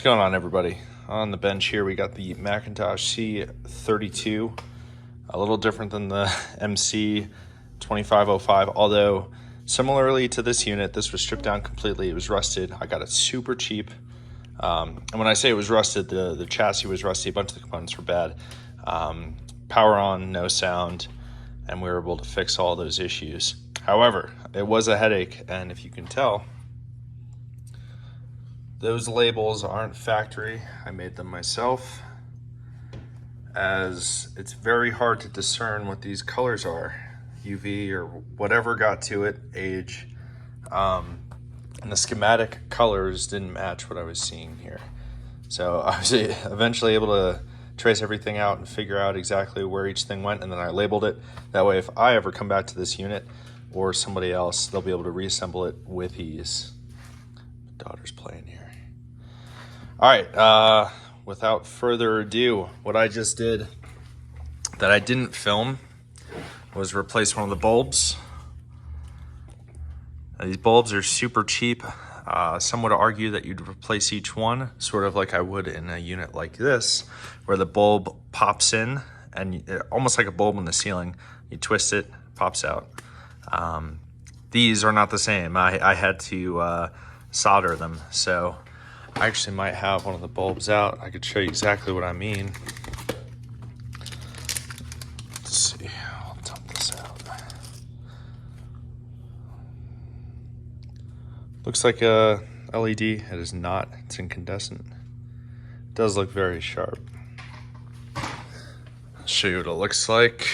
What's going on, everybody? On the bench here we got the McIntosh c32, a little different than the MC2505, although similarly to this unit, this was stripped down completely. It was rusted. I got it super cheap. And when I say it was rusted, the chassis was rusty, a bunch of the components were bad. Power on, no sound, and we were able to fix all those issues. However, it was a headache, and if you can tell, those labels aren't factory. I made them myself, as it's very hard to discern what these colors are. UV or whatever got to it, age. And the schematic colors didn't match what I was seeing here. So I was eventually able to trace everything out and figure out exactly where each thing went, and then I labeled it. That way, if I ever come back to this unit or somebody else, they'll be able to reassemble it with ease. My daughter's playing here. All right, without further ado, what I just did that I didn't film was replace one of the bulbs. Now, these bulbs are super cheap. Some would argue that you'd replace each one, sort of like I would in a unit like this, where the bulb pops in, and almost like a bulb in the ceiling. You twist it, pops out. These are not the same. I had to solder them, so I actually might have one of the bulbs out. I could show you exactly what I mean. Let's see, I'll dump this out. Looks like a LED. It is not. It's incandescent. It does look very sharp. I'll show you what it looks like.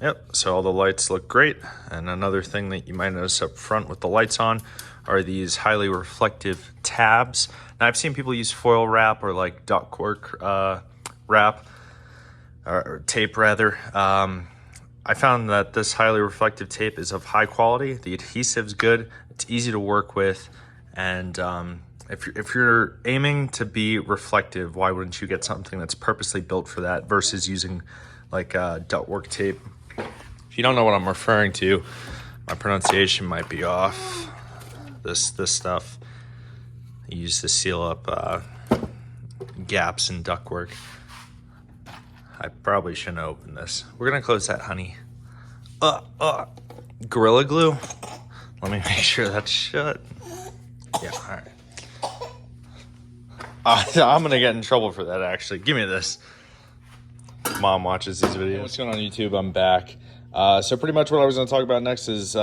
Yep, so all the lights look great. And another thing that you might notice up front with the lights on are these highly reflective tabs. Now, I've seen people use foil wrap or like ductwork wrap, or tape rather. I found that this highly reflective tape is of high quality. The adhesive's good, it's easy to work with, and if you're aiming to be reflective, why wouldn't you get something that's purposely built for that versus using like ductwork tape? If you don't know what I'm referring to, my pronunciation might be off. This stuff I use to seal up gaps in ductwork. I probably shouldn't open this. We're gonna close that, honey. Gorilla Glue. Let me make sure that's shut. Yeah, all right. I'm gonna get in trouble for that, actually. Give me this. Mom watches these videos. Hey, what's going on YouTube? I'm back. So pretty much what I was gonna talk about next is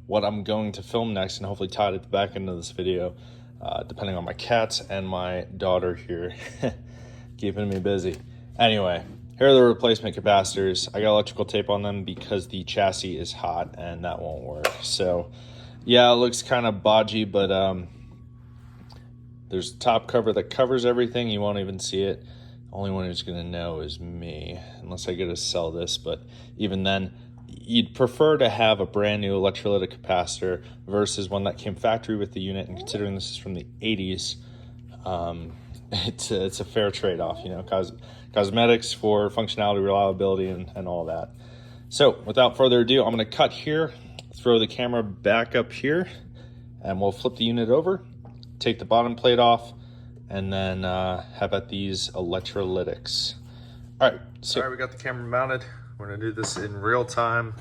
what I'm going to film next, and hopefully tie it at the back end of this video, depending on my cats and my daughter here keeping me busy. Anyway, here are the replacement capacitors. I got electrical tape on them because the chassis is hot and that won't work. So yeah, it looks kind of bodgy, but there's a top cover that covers everything. You won't even see it. The only one who's gonna know is me, unless I get to sell this, but even then, you'd prefer to have a brand new electrolytic capacitor versus one that came factory with the unit, and considering this is from the 80s, it's a fair trade-off, you know, cosmetics for functionality, reliability, and all that. So without further ado, I'm gonna cut here, throw the camera back up here, and we'll flip the unit over, take the bottom plate off, and then have at these electrolytics. All right, so we got the camera mounted. We're gonna do this in real time.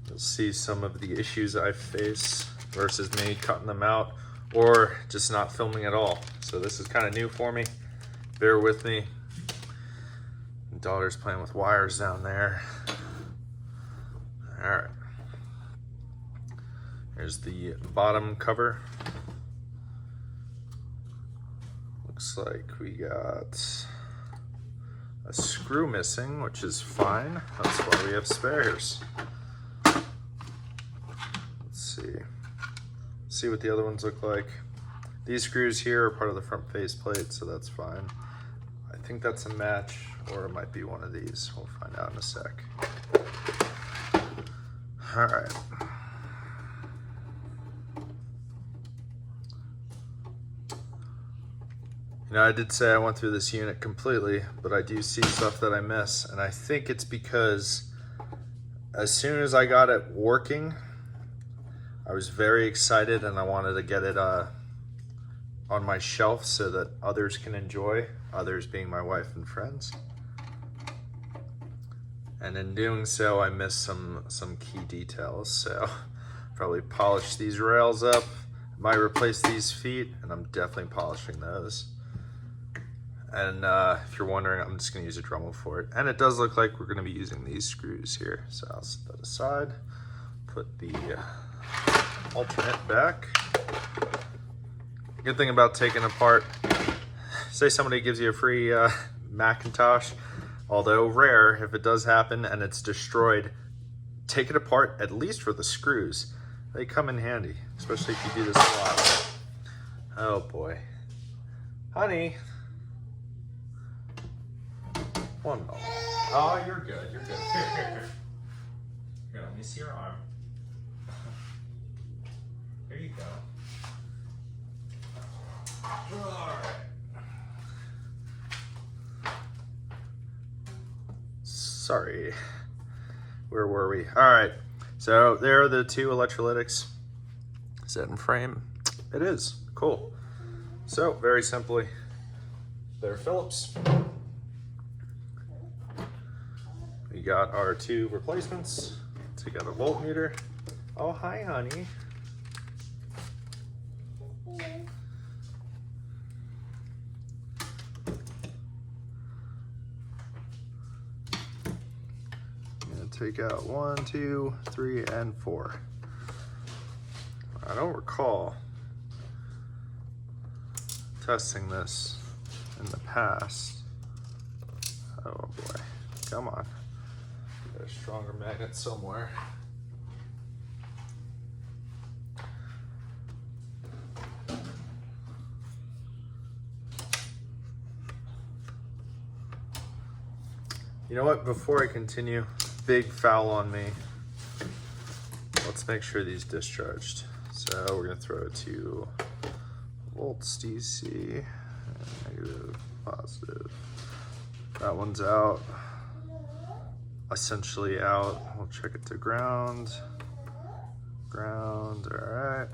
You'll see some of the issues I face versus me cutting them out or just not filming at all. So this is kind of new for me. Bear with me. My daughter's playing with wires down there. All right. Here's the bottom cover. Looks like we got a screw missing, which is fine. That's why we have spares. Let's see what the other ones look like. These screws here are part of the front face plate, so that's fine. I think that's a match, or it might be one of these. We'll find out in a sec. All right. You know, I did say I went through this unit completely, but I do see stuff that I miss, and I think it's because as soon as I got it working, I was very excited and I wanted to get it on my shelf so that others can enjoy, others being my wife and friends. And in doing so, I missed some key details. So probably polish these rails up, might replace these feet, and I'm definitely polishing those. And if you're wondering, I'm just gonna use a Dremel for it. And it does look like we're gonna be using these screws here. So I'll set that aside, put the alternate back. Good thing about taking apart, say somebody gives you a free McIntosh, although rare, if it does happen and it's destroyed, take it apart at least for the screws. They come in handy, especially if you do this a lot. Oh boy. Honey. One moment. Oh, you're good, you're good. Here, let me see your arm. Here you go. All right. Sorry. Where were we? All right. So there are the two electrolytics. Is that in frame? It is. Cool. So very simply, they're Phillips. We got our two replacements. So we got a voltmeter. Oh, hi, honey. Take out 1, 2, 3, and 4. I don't recall testing this in the past. Oh boy, come on. Got a stronger magnet somewhere. You know what, before I continue, big foul on me. Let's make sure these discharged. So we're gonna throw it to volts DC, negative, positive. That one's out, essentially out. We'll check it to ground. Ground, all right.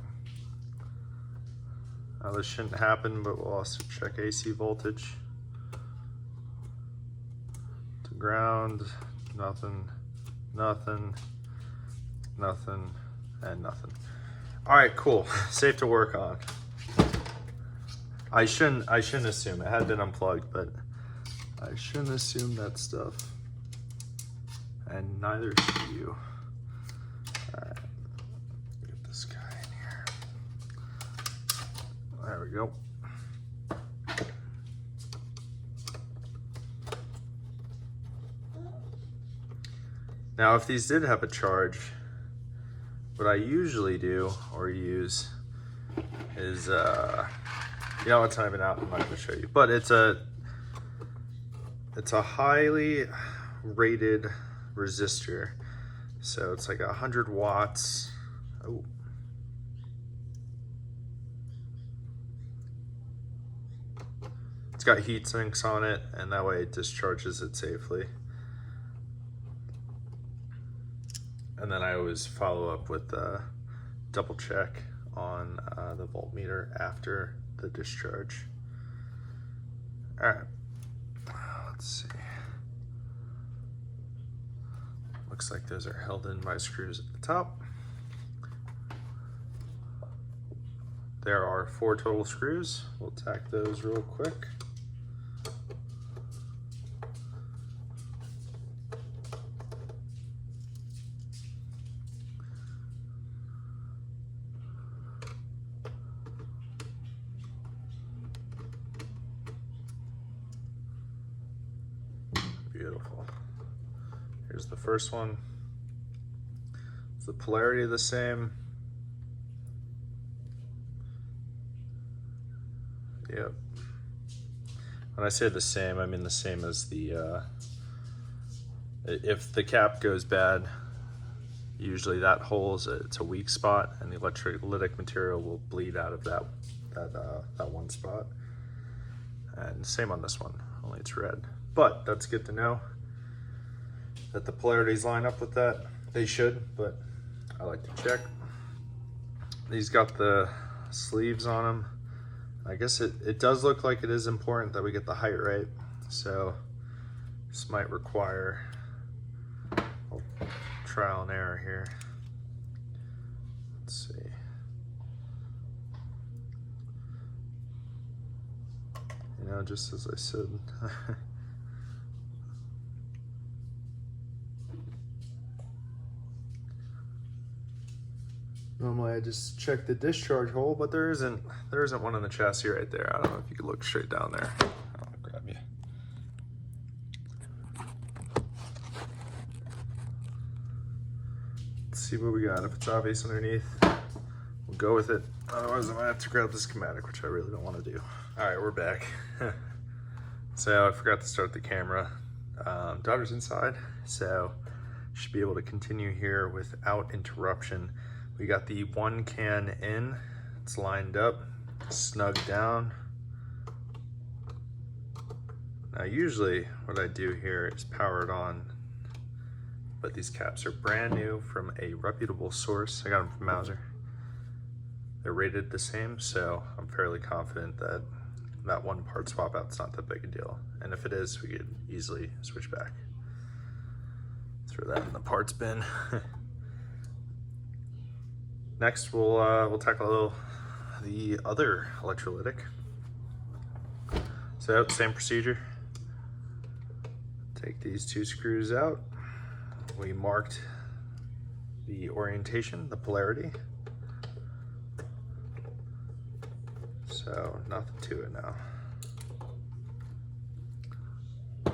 Now this shouldn't happen, but we'll also check AC voltage. To ground, nothing. Nothing, nothing, and nothing. All right, cool. Safe to work on. I shouldn't assume. It had been unplugged, but I shouldn't assume that stuff. And neither should you. All right, get this guy in here. There we go. Now, if these did have a charge, what I usually do or use is, you know, it's not even out, I'm not gonna show you, but it's a highly rated resistor. So it's like 100 watts. Oh. It's got heat sinks on it, and that way it discharges it safely. And then I always follow up with a double check on the voltmeter after the discharge. All right, let's see. Looks like those are held in by screws at the top. There are 4 total screws. We'll tack those real quick. Beautiful. Here's the first one. Is the polarity the same? Yep. When I say the same, I mean the same as the, if the cap goes bad, usually that hole it's a weak spot, and the electrolytic material will bleed out of that one spot. And same on this one, only it's red. But that's good to know that the polarities line up with that. They should, but I like to check. These got the sleeves on them. I guess it does look like it is important that we get the height right. So this might require a trial and error here. Let's see. You know, just as I said. Normally I just check the discharge hole, but there isn't one in the chassis right there. I don't know if you could look straight down there. I'll grab you. Let's see what we got. If it's obvious underneath, we'll go with it. Otherwise I might have to grab the schematic, which I really don't want to do. All right, we're back. So I forgot to start the camera. Daughter's inside, so should be able to continue here without interruption. We got the one can in, it's lined up, snug down. Now usually what I do here is power it on, but these caps are brand new from a reputable source. I got them from Mauser. They're rated the same, so I'm fairly confident that that one part swap out's not that big a deal. And if it is, we could easily switch back. Throw that in the parts bin. Next, we'll tackle the other electrolytic. So same procedure. Take these two screws out. We marked the orientation, the polarity. So nothing to it now. Go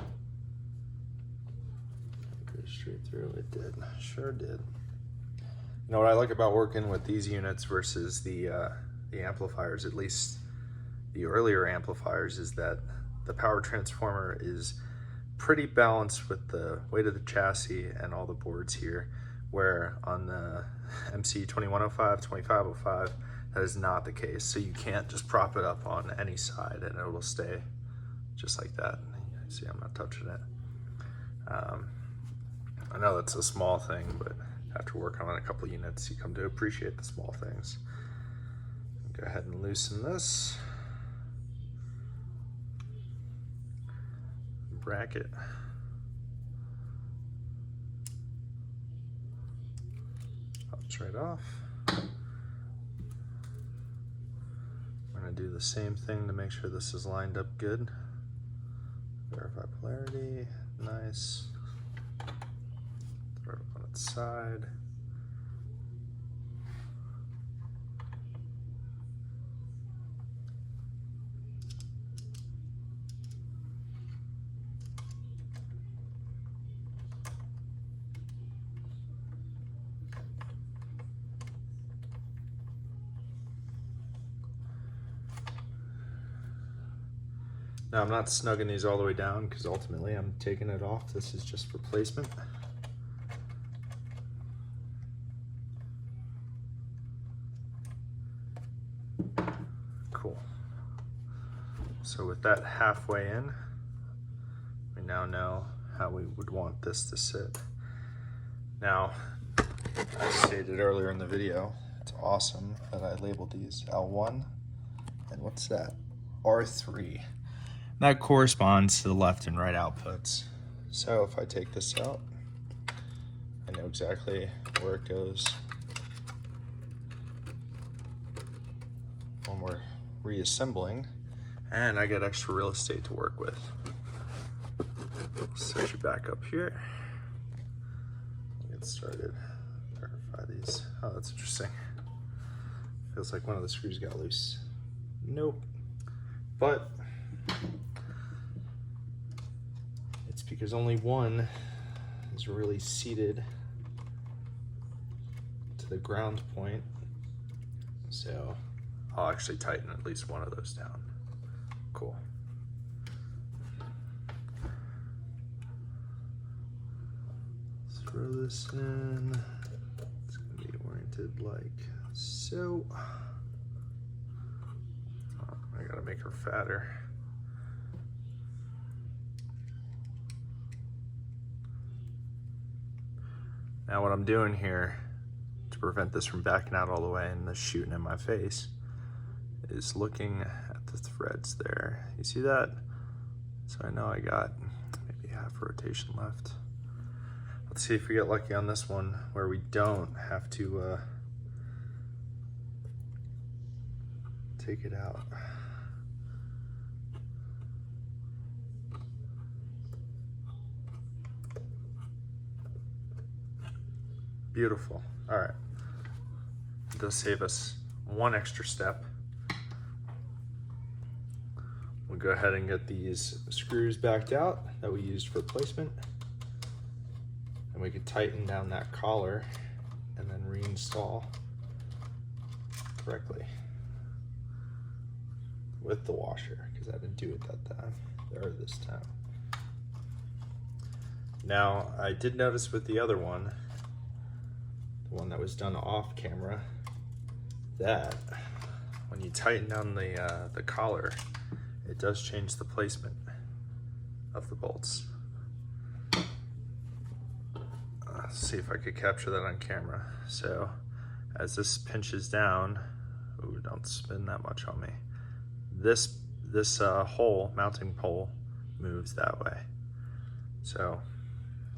straight through. It did. Sure did. You know what I like about working with these units versus the amplifiers, at least the earlier amplifiers, is that the power transformer is pretty balanced with the weight of the chassis and all the boards here, where on the MC 2105, 2505, that is not the case. So you can't just prop it up on any side and it will stay just like that. See, I'm not touching it. I know that's a small thing, but after working on a couple units, you come to appreciate the small things. Go ahead and loosen this. Bracket. Pops right off. I'm gonna do the same thing to make sure this is lined up good. Verify polarity, nice. Throw it up on its side. Now I'm not snugging these all the way down because ultimately I'm taking it off. This is just for placement. Cool. So with that halfway in, we now know how we would want this to sit. Now, as stated earlier in the video, it's awesome that I labeled these L1 and what's that? R3. That corresponds to the left and right outputs. So if I take this out, I know exactly where it goes when we're reassembling, and I get extra real estate to work with. Set you back up here. Get started. Verify these. Oh, that's interesting. Feels like one of the screws got loose. Nope. But it's because only one is really seated to the ground point. So I'll actually tighten at least one of those down. Cool. Throw this in. It's gonna be oriented like so. Oh, I gotta make her fatter. Now what I'm doing here to prevent this from backing out all the way and this shooting in my face is looking at the threads there. You see that? So I know I got maybe half a rotation left. Let's see if we get lucky on this one where we don't have to take it out. Beautiful. All right. It does save us one extra step. We'll go ahead and get these screws backed out that we used for placement. And we can tighten down that collar and then reinstall correctly with the washer, because I didn't do it that time, or this time. Now, I did notice with the other one, the one that was done off camera, that when you tighten down the collar, it does change the placement of the bolts. Let's see if I could capture that on camera. So as this pinches down, ooh, don't spin that much on me. This hole, mounting pole, moves that way. So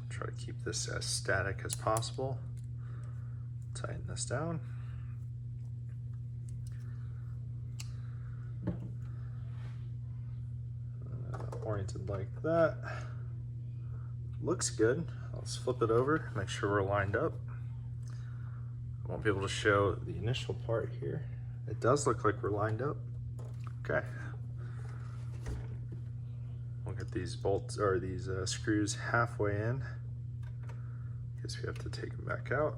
try to keep this as static as possible. Tighten this down. Oriented like that. Looks good. Let's flip it over, make sure we're lined up. I won't be able to show the initial part here. It does look like we're lined up. Okay. We'll get these bolts, or these screws halfway in. Guess we have to take them back out.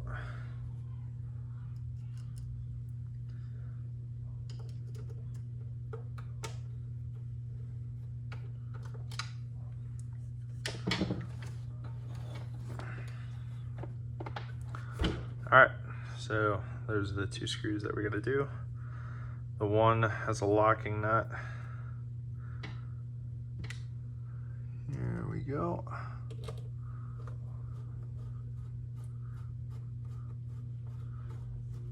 All right, so those are the two screws that we're gonna do. The one has a locking nut. Here we go.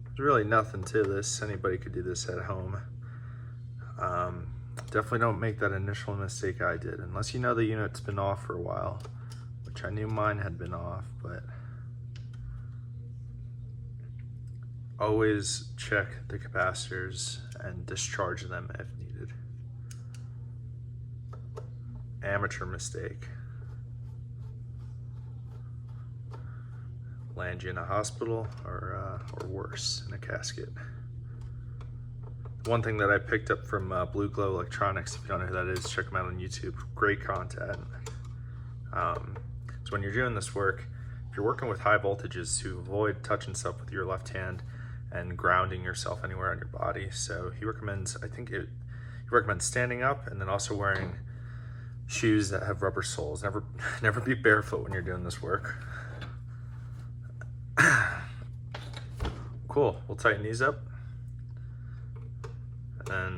There's really nothing to this. Anybody could do this at home. Definitely don't make that initial mistake I did, unless you know the unit's been off for a while, which I knew mine had been off, but always check the capacitors and discharge them if needed. Amateur mistake. Land you in a hospital or worse, in a casket. One thing that I picked up from Blue Glow Electronics, if you don't know who that is, check them out on YouTube. Great content. So when you're doing this work, if you're working with high voltages, to avoid touching stuff with your left hand and grounding yourself anywhere on your body. So he recommends, he recommends standing up and then also wearing shoes that have rubber soles. Never be barefoot when you're doing this work. Cool, we'll tighten these up. And then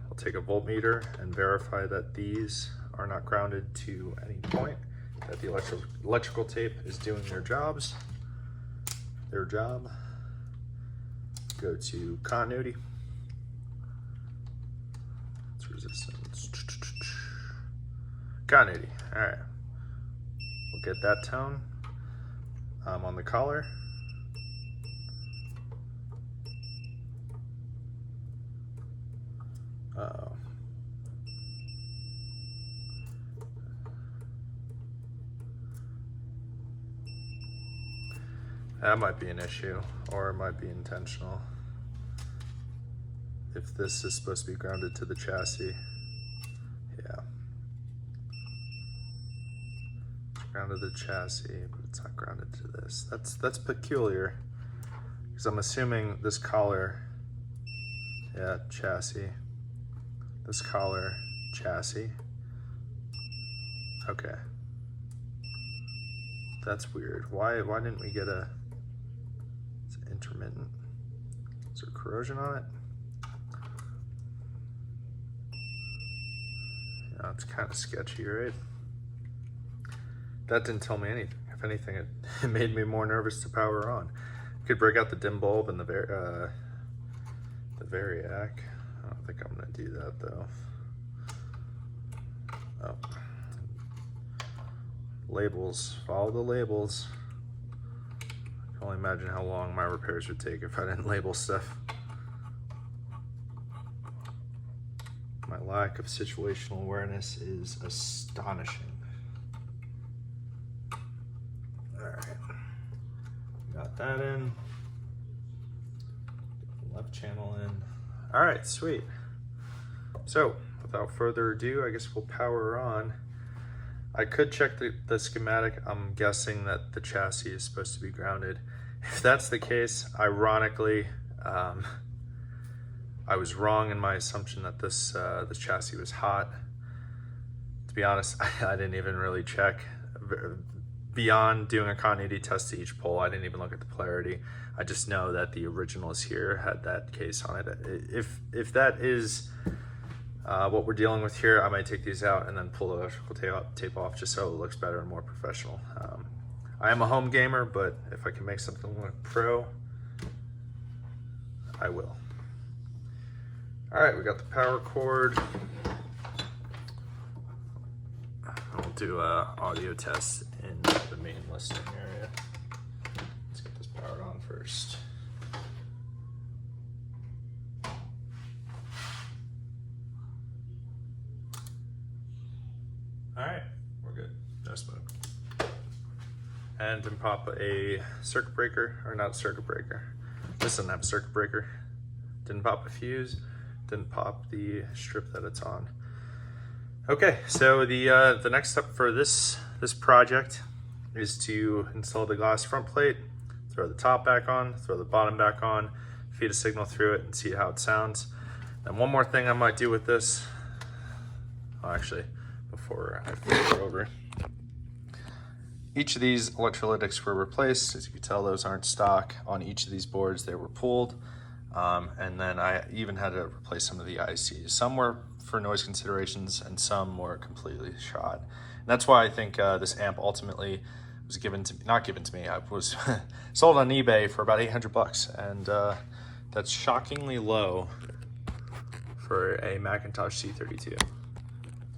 we'll take a voltmeter and verify that these are not grounded to any point, that the electrical tape is doing their job. Go to continuity. It's resistance. Continuity, all right. We'll get that tone on the collar. Uh-oh. That might be an issue, or it might be intentional. If this is supposed to be grounded to the chassis, yeah. It's grounded to the chassis, but it's not grounded to this. That's peculiar, because I'm assuming this collar, yeah, chassis. This collar, chassis. Okay. That's weird. Why didn't we get a, it's intermittent. Is there corrosion on it? Yeah, it's kind of sketchy, right? That didn't tell me anything. If anything, it made me more nervous to power on. You could break out the dim bulb and the variac. I don't think I'm gonna do that though. Oh. Labels, follow the labels. I can only imagine how long my repairs would take if I didn't label stuff. My lack of situational awareness is astonishing. All right, got that in. Left channel in. All right, sweet. So without further ado, I guess we'll power on. I could check the schematic. I'm guessing that the chassis is supposed to be grounded. If that's the case, ironically, I was wrong in my assumption that this chassis was hot. To be honest, I didn't even really check. Beyond doing a continuity test to each pole, I didn't even look at the polarity. I just know that the originals here had that case on it. If that is what we're dealing with here, I might take these out and then pull the electrical tape off just so it looks better and more professional. I am a home gamer, but if I can make something look pro, I will. All right, we got the power cord. We'll do an audio test in the main listing area. Let's get this powered on first. All right, we're good. No smoke. And then pop a circuit breaker, or not circuit breaker. This doesn't have a circuit breaker. Didn't pop a fuse. Didn't pop the strip that it's on. Okay, so the next step for this project is to install the glass front plate, throw the top back on, throw the bottom back on, feed a signal through it, and see how it sounds. And one more thing I might do with this. Oh, actually, before I flip it over. Each of these electrolytics were replaced. As you can tell, those aren't stock. On each of these boards, they were pulled. And then I even had to replace some of the ICs. Some were for noise considerations and some were completely shot. And that's why I think this amp ultimately was not given to me. I was sold on eBay for about 800 bucks. And that's shockingly low for a McIntosh C32.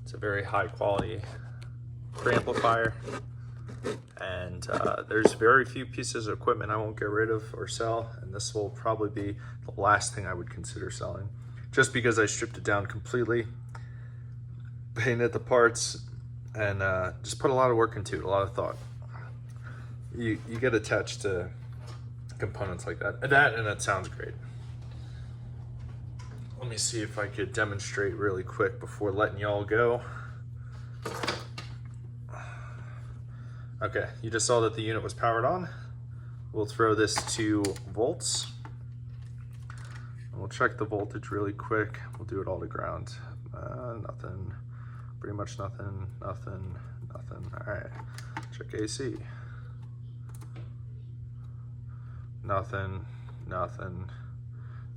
It's a very high quality preamplifier. And there's very few pieces of equipment I won't get rid of or sell, and this will probably be the last thing I would consider selling, just because I stripped it down completely, painted the parts, and just put a lot of work into it, a lot of thought. You get attached to components like that, and it sounds great. Let me see if I could demonstrate really quick before letting y'all go. Okay, you just saw that the unit was powered on. We'll throw this to volts. And we'll check the voltage really quick. We'll do it all to ground. Nothing, pretty much nothing, nothing, nothing. All right, check AC. Nothing, nothing,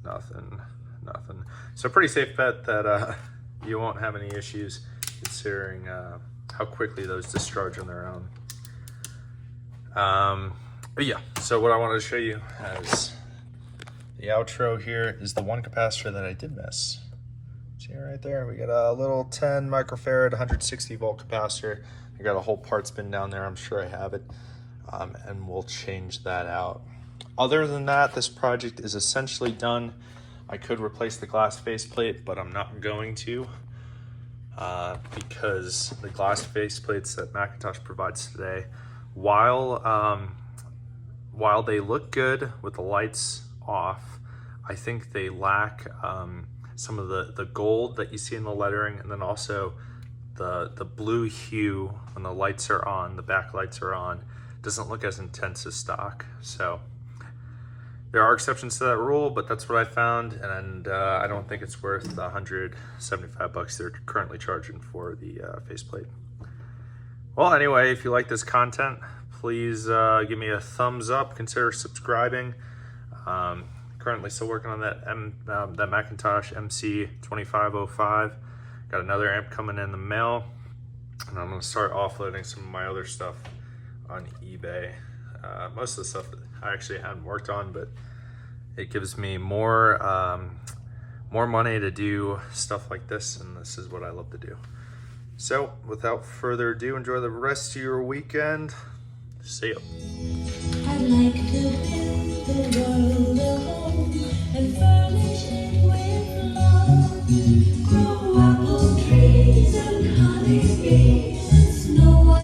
nothing, nothing. So pretty safe bet that you won't have any issues considering how quickly those discharge on their own. But yeah, so what I wanted to show you as the outro here is the one capacitor that I did miss. See right there, we got a little 10 microfarad, 160 volt capacitor. I got a whole parts bin down there, I'm sure I have it, and we'll change that out. Other than that, this project is essentially done. I could replace the glass faceplate, but I'm not going to, because the glass faceplates that McIntosh provides today, while they look good with the lights off, I think they lack some of the gold that you see in the lettering, and then also the blue hue when the lights are on, the back lights are on, doesn't look as intense as stock. So there are exceptions to that rule, but that's what I found, and I don't think it's worth the 175 bucks they're currently charging for the faceplate. Well, anyway, if you like this content, please give me a thumbs up, consider subscribing. Currently still working on that McIntosh MC2505. Got another amp coming in the mail, and I'm gonna start offloading some of my other stuff on eBay. Most of the stuff that I actually haven't worked on, but it gives me more more money to do stuff like this, and this is what I love to do. So without further ado, enjoy the rest of your weekend. See ya.